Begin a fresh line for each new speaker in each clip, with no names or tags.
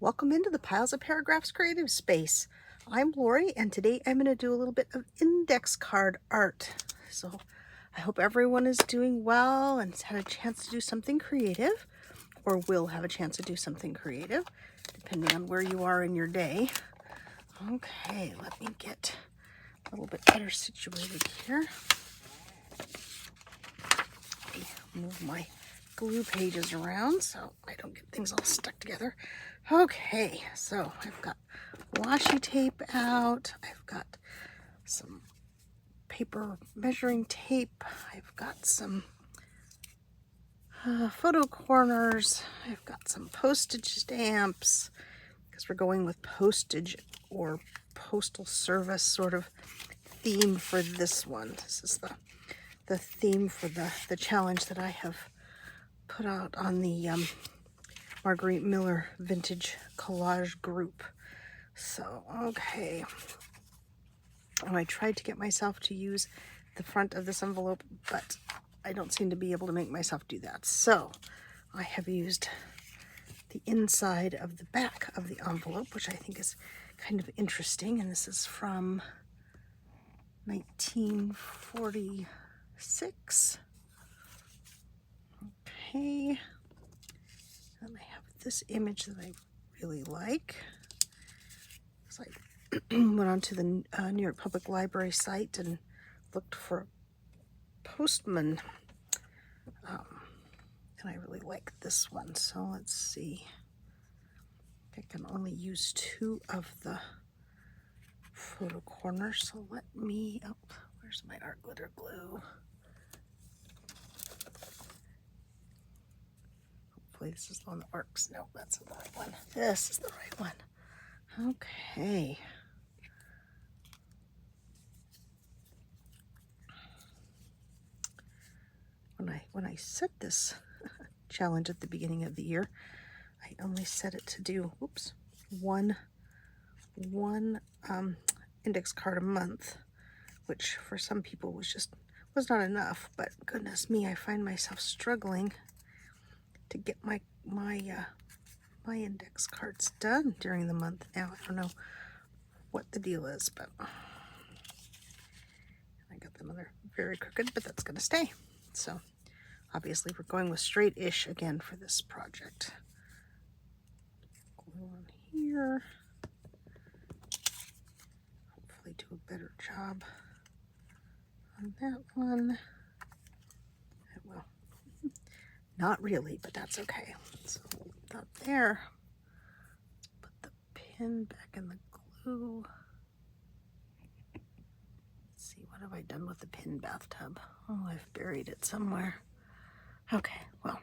Welcome into the Piles of Paragraphs creative space. I'm Lori, and today I'm going to do a little bit of index card art. So I hope everyone is doing well and has had a chance to do something creative, or will have a chance to do something creative, depending on where you are in your day. Okay, let me get a little bit better situated here. Let me move my glue pages around so I don't get things all stuck together. Okay, so I've got washi tape out. I've got some paper measuring tape. I've got some photo corners. I've got some postage stamps because we're going with postage or postal service sort of theme for this one. This is the theme for the challenge that I have put out on the Margarete Miller Vintage Collage group. So, okay. And I tried to get myself to use the front of this envelope, but I don't seem to be able to make myself do that. So, I have used the inside of the back of the envelope, which I think is kind of interesting. And this is from 1946. Okay. And I have this image that I really like. So I went onto the New York Public Library site and looked for a postman. And I really like this one. So let's see. I can only use 2 of the photo corners. So let me, oh, where's my art glitter glue? Hopefully this is the one that works. No, that's the right one. This is the right one. Okay. When I set this challenge at the beginning of the year, I only set it to do, one index card a month, which for some people was not enough. But goodness me, I find myself struggling to get my index cards done during the month now. I don't know what the deal is, but I got them, they're very crooked, but that's gonna stay. So obviously we're going with straight-ish again for this project. Glue on here. Hopefully do a better job on that one. Well, not really, but that's okay. So not there. Put the pin back in the glue. Let's see, what have I done with the pin bathtub? Oh, I've buried it somewhere. Okay, well,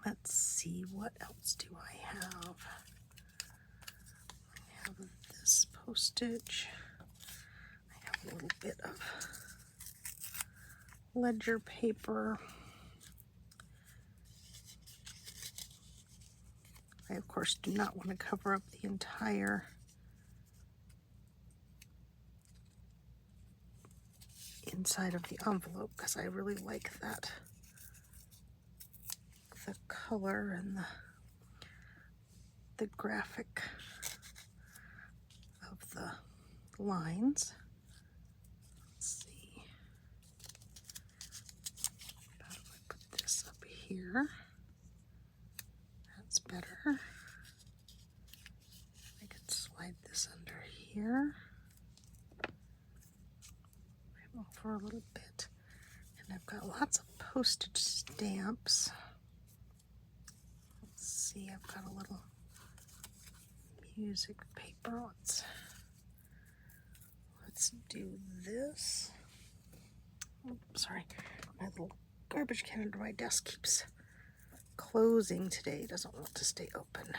let's see, what else do I have? I have this postage. I have a little bit of ledger paper. I, of course, do not want to cover up the entire inside of the envelope because I really like that. The color and the graphic of the lines. Let's see. How do I put this up here? That's better. I could slide this under here. For a little bit. And I've got lots of postage stamps. Let's see, I've got a little music paper. Let's do this. Oh, sorry, my little garbage can under my desk keeps closing today. It doesn't want to stay open.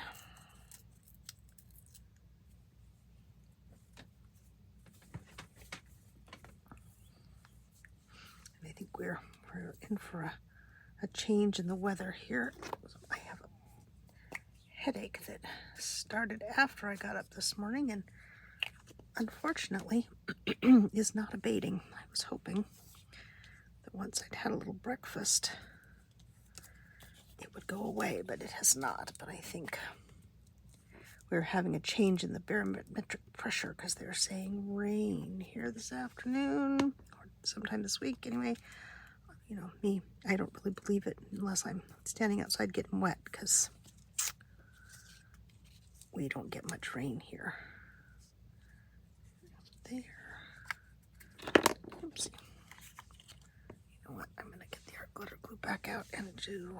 And I think we're in for a change in the weather here. I have a headache that started after I got up this morning and unfortunately is not abating. I was hoping that once I'd had a little breakfast it it would go away, but it has not. But I think we're having a change in the barometric pressure because they're saying rain here this afternoon or sometime this week. Anyway, you know, me, I don't really believe it unless I'm standing outside getting wet because we don't get much rain here. There. Oopsie. You know what? I'm going to get the art glitter glue back out and do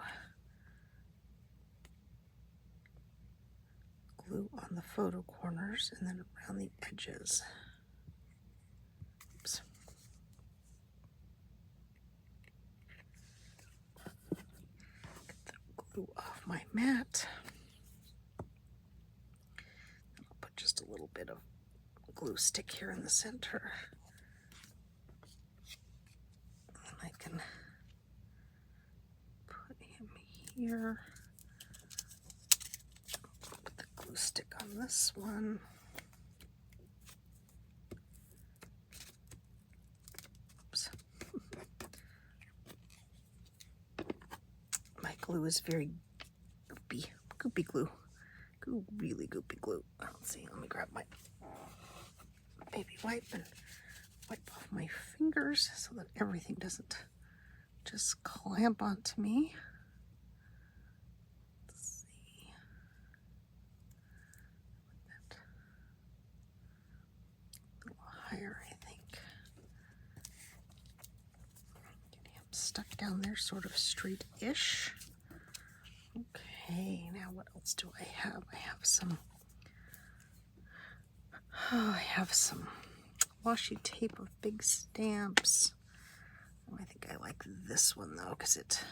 glue on the photo corners and then around the edges. Oops. Get the glue off my mat. I'll put just a little bit of glue stick here in the center. And I can put him here. Put the glue stick on this one. Oops. My glue is very goopy glue. Really goopy glue. Let's see, let me grab my baby wipe and wipe off my fingers so that everything doesn't just clamp onto me. Let's see. That a little higher, I think. Get him stuck down there, sort of straight-ish. Okay, now what else do I have? I have some washi tape of big stamps. Oh, I think I like this one though, because it's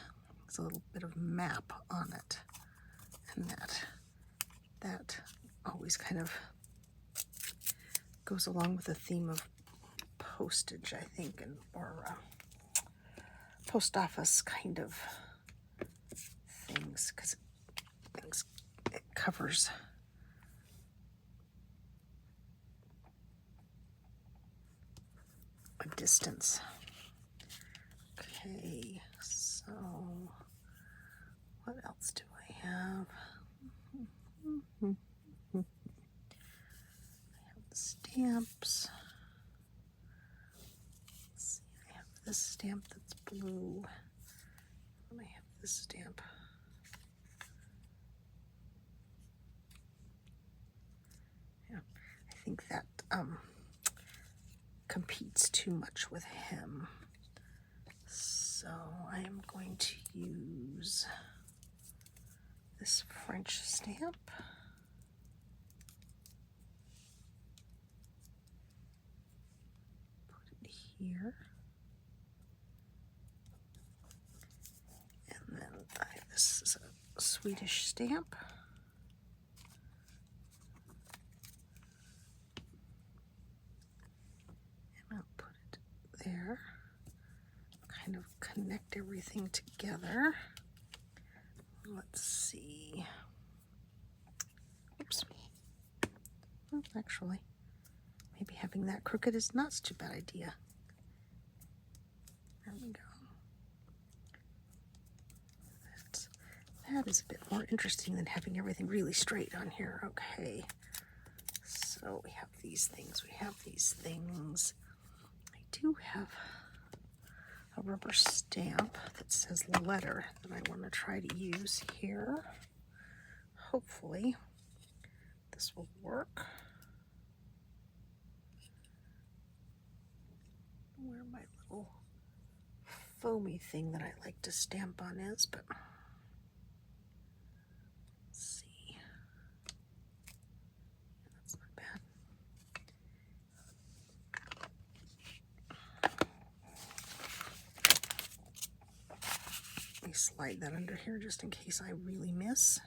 a little bit of map on it, and that always kind of goes along with the theme of postage, I think, or post office kind of things, because it covers a distance. Okay, so what else do I have? I have the stamps. Let's see, I have this stamp that's blue, and I have this stamp. Yeah, I think that competes too much with him. So I am going to use this French stamp. Put it here. And then this is a Swedish stamp. And I'll put it there. Kind of connect everything together. Let's see. Oops. Well, actually, maybe having that crooked is not such a bad idea. There we go. That is a bit more interesting than having everything really straight on here. Okay. So we have these things. We have these things. I do have a rubber stamp that says letter that I want to try to use here. Hopefully this will work. Where my little foamy thing that I like to stamp on is, but let's see. That's not bad. Let me slide that under here just in case I really miss.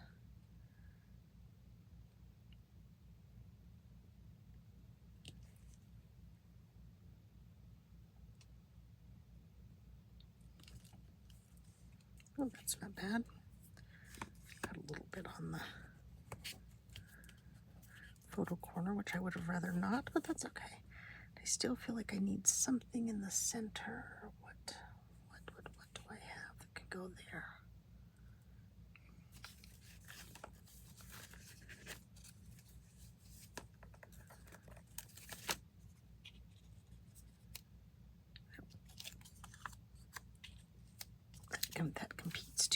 Oh, that's not bad. Got a little bit on the photo corner, which I would have rather not, but that's okay. I still feel like I need something in the center. What do I have that could go there?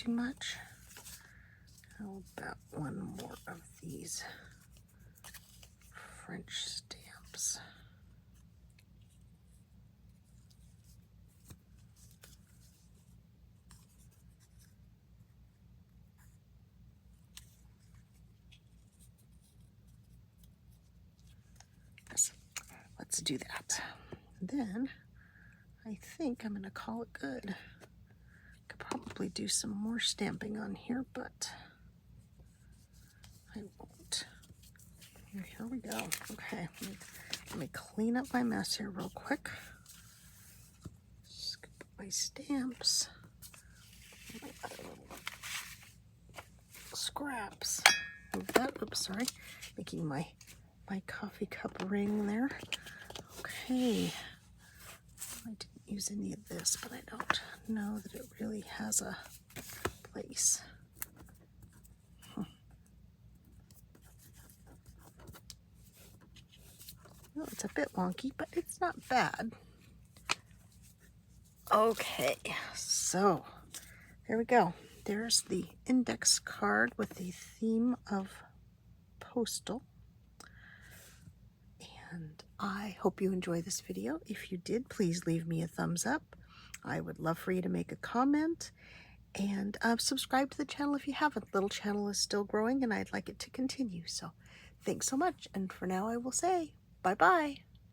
too much? How about one more of these French stamps? Yes, let's do that. Then I think I'm going to call it good. Could probably do some more stamping on here, but I won't. Here we go. Okay, let me clean up my mess here real quick. Scoop up my stamps. My other little scraps. Move that. Oops, sorry. Making my coffee cup ring there. Okay. I didn't use any of this, but I don't know that it really has a place. Well, it's a bit wonky, but it's not bad. Okay, so there we go. There's the index card with the theme of postal. And I hope you enjoy this video. If you did, please leave me a thumbs up. I would love for you to make a comment and subscribe to the channel if you haven't. Little channel is still growing and I'd like it to continue. So thanks so much. And for now, I will say bye-bye.